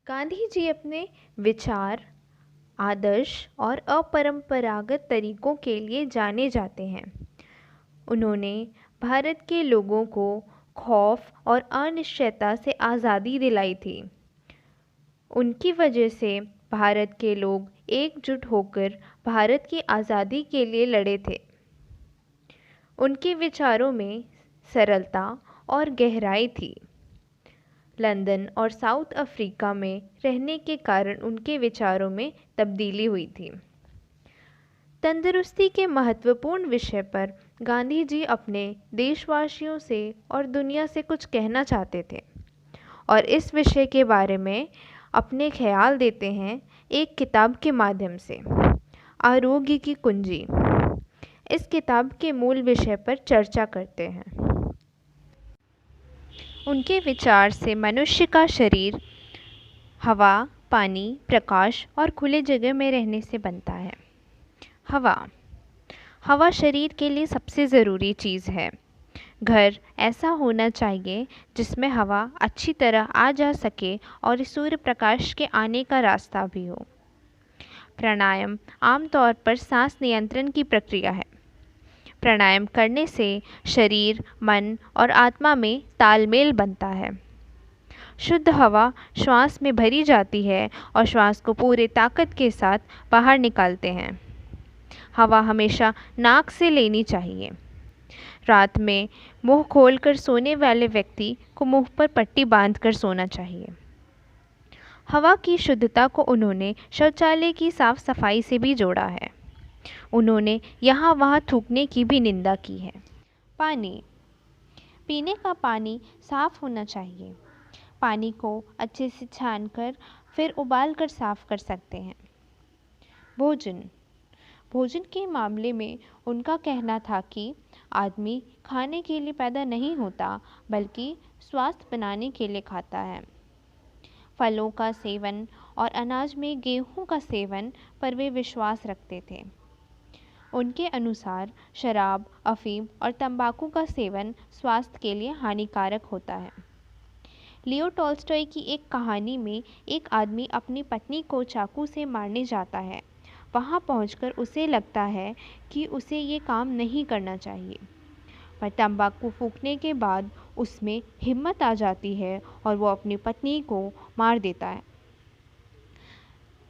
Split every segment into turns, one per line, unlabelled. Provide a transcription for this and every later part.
गांधी जी अपने विचार, आदर्श और अपरंपरागत तरीकों के लिए जाने जाते हैं। उन्होंने भारत के लोगों को खौफ और अनिश्चयता से आज़ादी दिलाई थी। उनकी वजह से भारत के लोग एकजुट होकर भारत की आज़ादी के लिए लड़े थे। उनके विचारों में सरलता और गहराई थी। लंदन और साउथ अफ्रीका में रहने के कारण उनके विचारों में तब्दीली हुई थी। तंदुरुस्ती के महत्वपूर्ण विषय पर गांधी जी अपने देशवासियों से और दुनिया से कुछ कहना चाहते थे और इस विषय के बारे में अपने ख्याल देते हैं एक किताब के माध्यम से, आरोग्य की कुंजी। इस किताब के मूल विषय पर चर्चा करते हैं। उनके विचार से मनुष्य का शरीर हवा, पानी, प्रकाश और खुले जगह में रहने से बनता है। हवा शरीर के लिए सबसे ज़रूरी चीज़ है। घर ऐसा होना चाहिए जिसमें हवा अच्छी तरह आ जा सके और सूर्य प्रकाश के आने का रास्ता भी हो। प्राणायाम आमतौर पर सांस नियंत्रण की प्रक्रिया है। प्राणायाम करने से शरीर, मन और आत्मा में तालमेल बनता है। शुद्ध हवा श्वास में भरी जाती है और श्वास को पूरे ताकत के साथ बाहर निकालते हैं। हवा हमेशा नाक से लेनी चाहिए। रात में मुंह खोलकर सोने वाले व्यक्ति को मुंह पर पट्टी बांधकर सोना चाहिए। हवा की शुद्धता को उन्होंने शौचालय की साफ सफाई से भी जोड़ा है। उन्होंने यहाँ वहाँ थूकने की भी निंदा की है। पानी, पीने का पानी साफ होना चाहिए। पानी को अच्छे से छानकर फिर उबालकर साफ कर सकते हैं। भोजन के मामले में उनका कहना था कि आदमी खाने के लिए पैदा नहीं होता बल्कि स्वास्थ्य बनाने के लिए खाता है। फलों का सेवन और अनाज में गेहूं का सेवन पर वे विश्वास रखते थे। उनके अनुसार शराब, अफीम और तंबाकू का सेवन स्वास्थ्य के लिए हानिकारक होता है। लियो टॉल्स्टॉय की एक कहानी में एक आदमी अपनी पत्नी को चाकू से मारने जाता है। वहां पहुंचकर उसे लगता है कि उसे ये काम नहीं करना चाहिए, पर तंबाकू फूंकने के बाद उसमें हिम्मत आ जाती है और वो अपनी पत्नी को मार देता है।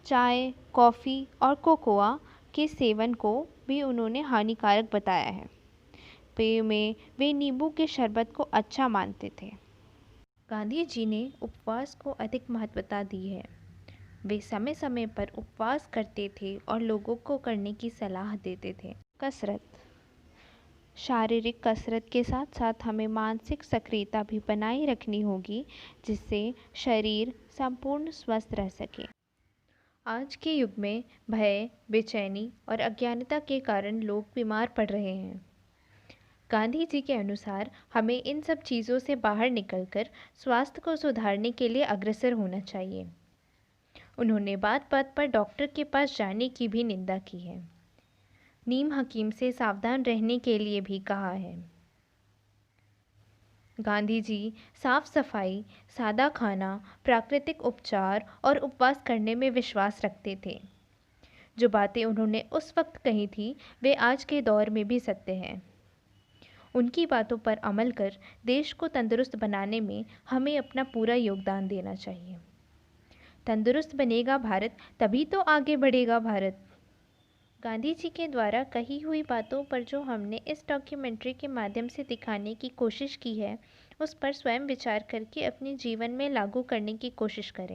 चाय, कॉफ़ी और कोकोआ के सेवन को भी उन्होंने हानिकारक बताया है। पेय में वे नींबू के शरबत को अच्छा मानते थे। गांधी जी ने उपवास को अधिक महत्वता दी है। वे समय समय पर उपवास करते थे और लोगों को करने की सलाह देते थे। कसरत, शारीरिक कसरत के साथ साथ हमें मानसिक सक्रियता भी बनाए रखनी होगी जिससे शरीर संपूर्ण स्वस्थ रह सके। आज के युग में भय, बेचैनी और अज्ञानता के कारण लोग बीमार पड़ रहे हैं। गांधी जी के अनुसार हमें इन सब चीज़ों से बाहर निकलकर स्वास्थ्य को सुधारने के लिए अग्रसर होना चाहिए। उन्होंने बात बात पर डॉक्टर के पास जाने की भी निंदा की है। नीम हकीम से सावधान रहने के लिए भी कहा है। गांधी जी साफ सफाई, सादा खाना, प्राकृतिक उपचार और उपवास करने में विश्वास रखते थे। जो बातें उन्होंने उस वक्त कही थी वे आज के दौर में भी सत्य हैं। उनकी बातों पर अमल कर देश को तंदुरुस्त बनाने में हमें अपना पूरा योगदान देना चाहिए। तंदुरुस्त बनेगा भारत तभी तो आगे बढ़ेगा भारत। गांधी जी के द्वारा कही हुई बातों पर जो हमने इस डॉक्यूमेंट्री के माध्यम से दिखाने की कोशिश की है उस पर स्वयं विचार करके अपने जीवन में लागू करने की कोशिश करें।